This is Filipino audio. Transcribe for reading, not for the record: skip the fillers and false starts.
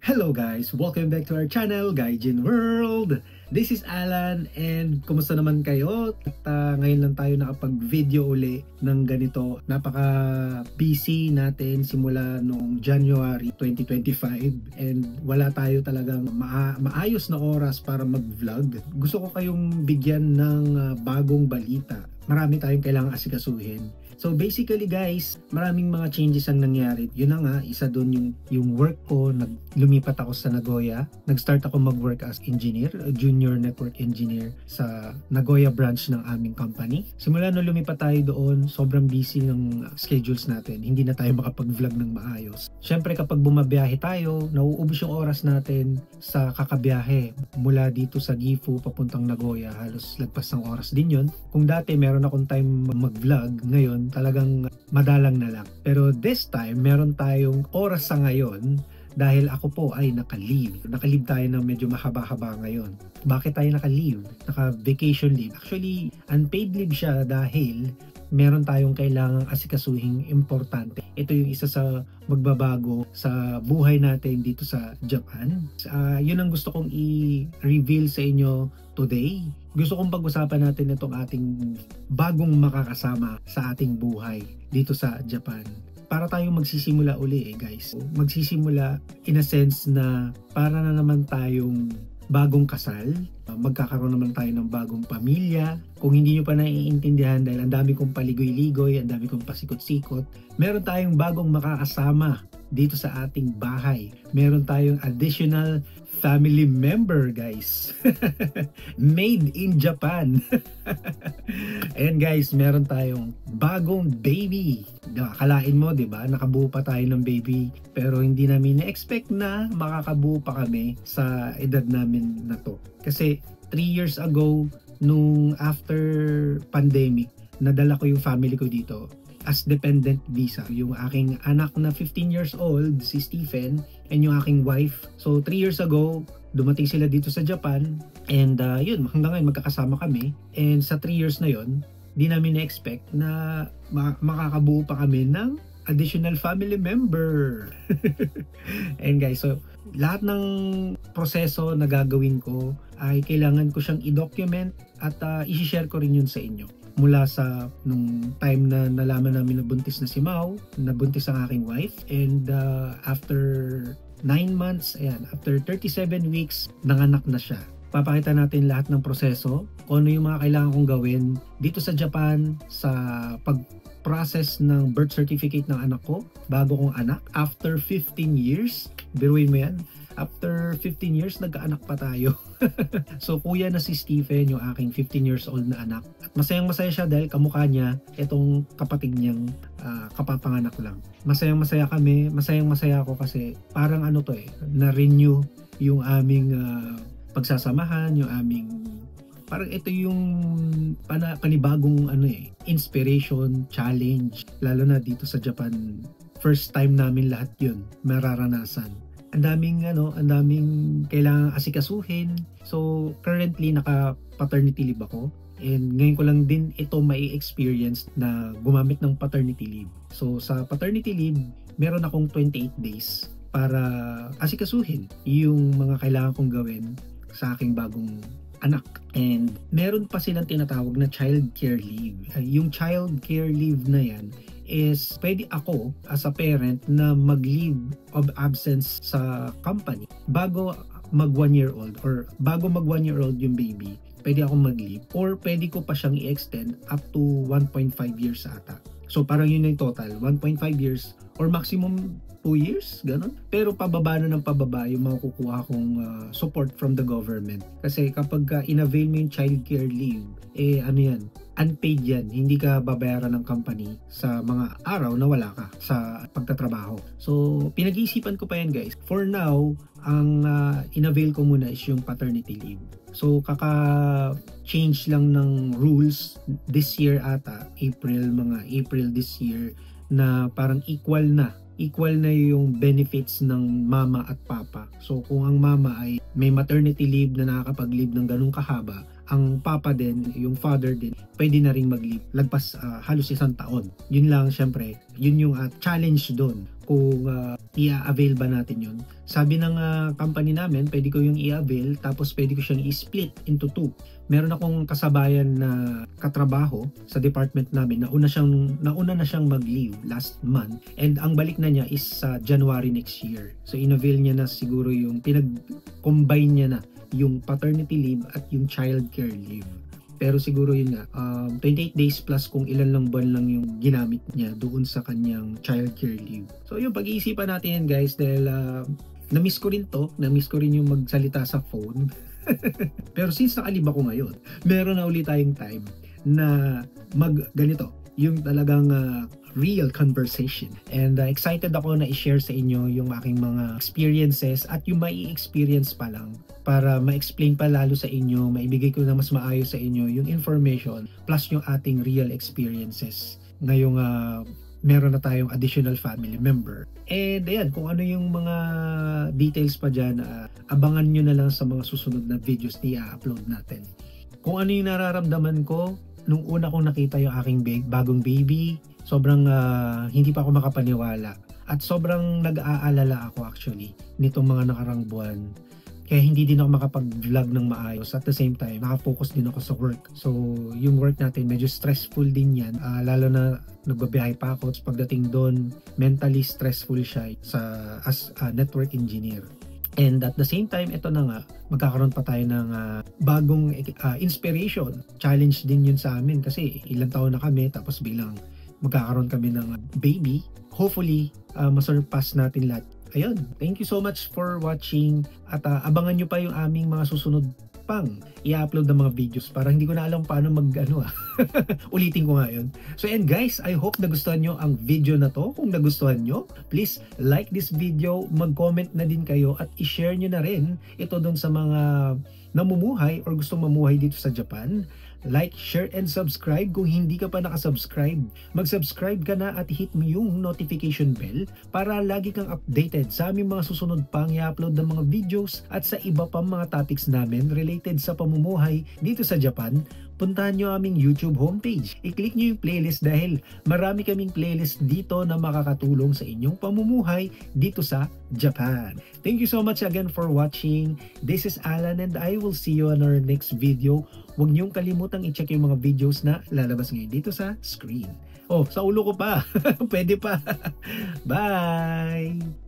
Hello guys! Welcome back to our channel, Gaijin World! This is Alan and kumusta naman kayo? At ngayon lang tayo nakapag-video uli ng ganito. Napaka-busy natin simula noong January 2025 and wala tayo talagang maayos na oras para mag-vlog. Gusto ko kayong bigyan ng bagong balita. Marami tayong kailangang asikasuhin. So basically guys, maraming mga changes ang nangyari. Yun na nga, isa doon yung work ko. Lumipat ako sa Nagoya. Nag-start ako mag-work as engineer, junior network engineer sa Nagoya branch ng aming company. Simula nung lumipat tayo doon, sobrang busy ng schedules natin. Hindi na tayo makapag-vlog ng maayos. Syempre kapag bumabiyahe tayo, nauubos yung oras natin sa kakabiyahe. Mula dito sa Gifu papuntang Nagoya, halos lagpas ng oras din yun. Kung dati meron akong time mag-vlog, ngayon talagang madalang na lang. Pero this time, meron tayong oras sa ngayon dahil ako po ay naka-leave. Naka-leave tayo ng medyo mahaba-haba ngayon. Bakit tayo naka-leave? Naka-vacation leave. Actually, unpaid leave siya dahil meron tayong kailangang asikasuhing importante. Ito yung isa sa magbabago sa buhay natin dito sa Japan. Yun ang gusto kong i-reveal sa inyo today. Gusto kong pag-usapan natin itong ating bagong makakasama sa ating buhay dito sa Japan. Para tayong magsisimula uli guys. Magsisimula in a sense na para na naman tayong bagong kasal. Magkakaroon naman tayo ng bagong pamilya. Kung hindi nyo pa naiintindihan dahil ang dami kong paligoy-ligoy, ang dami kong pasikot-sikot, meron tayong bagong makakasama dito sa ating bahay. Meron tayong additional family member guys. Made in Japan. Ayan guys, meron tayong bagong baby. Akalain mo, 'di ba? Nakabuo pa tayo ng baby, pero hindi namin na-expect na makakabuo pa kami sa edad namin na 'to. Kasi 3 years ago, nung after pandemic, nadala ko yung family ko dito as dependent visa. Yung aking anak na 15 years old, si Stephen, and yung aking wife. So 3 years ago, dumating sila dito sa Japan and yun, hanggang ngayon magkakasama kami. And sa 3 years na yun, di namin na-expect na makakabuo pa kami ng additional family member. And guys, so lahat ng proseso na gagawin ko ay kailangan ko siyang i-document at i-share ko rin yun sa inyo. Mula sa nung time na nalaman namin na buntis na si Mau, nabuntis ang aking wife, and after 9 months, ayan, after 37 weeks, nanganak na siya. Papakita natin lahat ng proseso, kung ano yung mga kailangan kong gawin dito sa Japan sa pag-process ng birth certificate ng anak ko, bago kong anak, after 15 years, biruin mo yan, after 15 years, nagkaanak pa tayo. So, kuya na si Stephen, yung aking 15 years old na anak. At masayang-masaya siya dahil kamukha niya itong kapatid niyang kapapanganak lang. Masayang-masaya kami, masayang-masaya ako kasi parang ano to na-renew yung aming pagsasamahan, yung aming parang ito yung panibagong inspiration, challenge. Lalo na dito sa Japan, first time namin lahat yun mararanasan. Ang daming kailangang asikasuhin. So, currently, naka-paternity leave ako. And ngayon ko lang din ito mai-experience na gumamit ng paternity leave. So, sa paternity leave, meron akong 28 days para asikasuhin yung mga kailangan kong gawin sa aking bagong anak. And meron pa silang tinatawag na child care leave. Yung child care leave na yan is pwede ako as a parent na mag-leave of absence sa company bago mag 1 year old or bago mag 1 year old yung baby, pwede akong mag-leave or pwede ko pa siyang i-extend up to 1.5 years ata. So parang yun yung total, 1.5 years or maximum 2 years, ganun. Pero pababa na ng pababa yung makukuha kong support from the government. Kasi kapag in-avail mo yung child care leave, unpaid yan. Hindi ka babayaran ng company sa mga araw na wala ka sa pagtatrabaho. So, pinag-iisipan ko pa yan guys. For now, ang in-avail ko muna is yung paternity leave. So, kaka-change lang ng rules this year ata, mga April this year, na parang equal na yung benefits ng mama at papa. So kung ang mama ay may maternity leave na nakakapag-leave ng ganung kahaba, ang papa din, yung father din, pwede na ring mag-leave lagpas halos 1 taon. Yun lang, syempre, yun yung challenge doon kung i-avail ba natin yun. Sabi ng company namin, pwede ko yung i-avail, tapos pwede ko siyang i-split into 2. Meron akong kasabayan na katrabaho sa department namin, nauna na siyang mag-leave last month, and ang balik na niya is sa January next year. So in-avail niya na siguro yung pinag-combine niya na yung paternity leave at yung child care leave. Pero siguro yun nga, 28 days plus kung ilan lang buwan lang yung ginamit niya doon sa kanyang child care leave. So yung pag-iisipan natin yan guys, dahil na-miss ko rin yung magsalita sa phone. Pero since nakalib ako ngayon, meron na ulit tayong time na ganito, yung talagang real conversation. And excited ako na i-share sa inyo yung aking mga experiences at yung mai-experience pa lang, para ma-explain pa lalo sa inyo, maibigay ko na mas maayos sa inyo yung information plus yung ating real experiences ngayong meron na tayong additional family member. And ayan, kung ano yung mga details pa dyan, abangan nyo na lang sa mga susunod na videos na i-upload natin. Kung ano yung nararamdaman ko nung una kong nakita yung aking bagong baby, sobrang hindi pa ako makapaniwala. At sobrang nag-aalala ako actually nitong mga nakarang buwan. Kaya hindi din ako makapag-vlog ng maayos. At the same time, nakafocus din ako sa work. So, yung work natin, medyo stressful din yan. Lalo na nagbabiyahe pa ako. Pagdating doon, mentally stressful siya as a network engineer. And at the same time, ito na nga, magkakaroon pa tayo ng bagong inspiration. Challenge din yun sa amin kasi ilang taon na kami, tapos bilang magkakaroon kami ng baby. Hopefully, masurpass natin lahat. Ayun, thank you so much for watching at abangan nyo pa yung aming mga susunod pang i-upload ng mga videos, para hindi ko na alam paano ulitin ko nga yun. So and guys, I hope nagustuhan nyo ang video na to. Kung nagustuhan nyo, please like this video, mag-comment na din kayo at i-share nyo na rin ito dun sa mga namumuhay or gustong mamuhay dito sa Japan. Like, share, and subscribe kung hindi ka pa nakasubscribe. Mag-subscribe ka na at hit mo yung notification bell para lagi kang updated sa aming mga susunod pang i-upload ng mga videos at sa iba pang mga topics namin related sa pamumuhay dito sa Japan. Puntahan nyo aming YouTube homepage. I-click nyo yung playlist dahil marami kaming playlist dito na makakatulong sa inyong pamumuhay dito sa Japan. Thank you so much again for watching. This is Alan and I will see you on our next video. Huwag niyong kalimutang i-check yung mga videos na lalabas ngayon dito sa screen. Oh, sa ulo ko pa. Pwede pa. Bye!